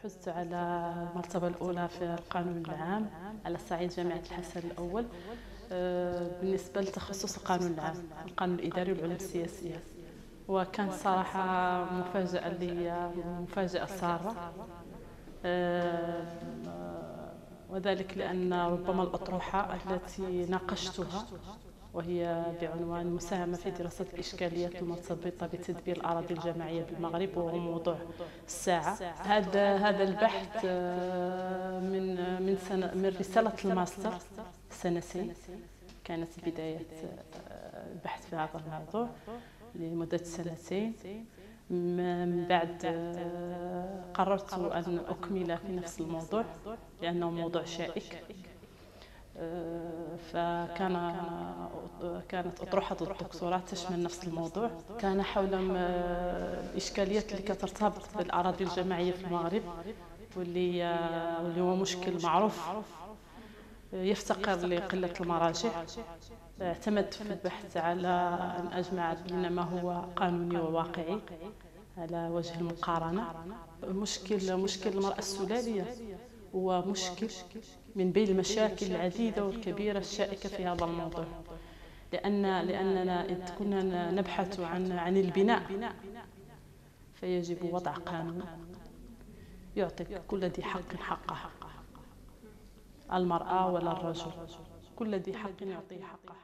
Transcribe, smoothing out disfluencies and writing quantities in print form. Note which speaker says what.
Speaker 1: حزت على المرتبة الأولى في القانون العام على صعيد جامعة الحسن الأول. بالنسبة لتخصص القانون العام، القانون الإداري والعلوم السياسية، وكان صراحة مفاجأة لي، مفاجأة سارة، وذلك لأن ربما الأطروحة التي ناقشتها وهي بعنوان مساهمة في دراسة الإشكاليات المرتبطة بتدبير الأراضي الجماعية بالمغرب، وهو موضوع الساعة. هذا البحث من رسالة الماستر سنتين، كانت بداية البحث في هذا الموضوع لمدة سنتين. من بعد قررت أن أكمل في نفس الموضوع لأنه موضوع شائك، كانت أطروحة الدكتوراه تشمل نفس الموضوع. كان حول الإشكاليات اللي كترتبط بالأراضي الجماعية في المغرب، واللي هو مشكل معروف يفتقر لقلة المراجع. اعتمدت في البحث على أن أجمع بين ما هو قانوني وواقعي على وجه المقارنة. مشكل المرأة السلالية هو مشكل من بين المشاكل العديدة والكبيرة الشائكة في هذا الموضوع، لأننا إذ كنا نبحث عن البناء فيجب وضع قانون يعطي كل ذي حق حقه، المرأة ولا الرجل، كل ذي حق يعطيه حقه.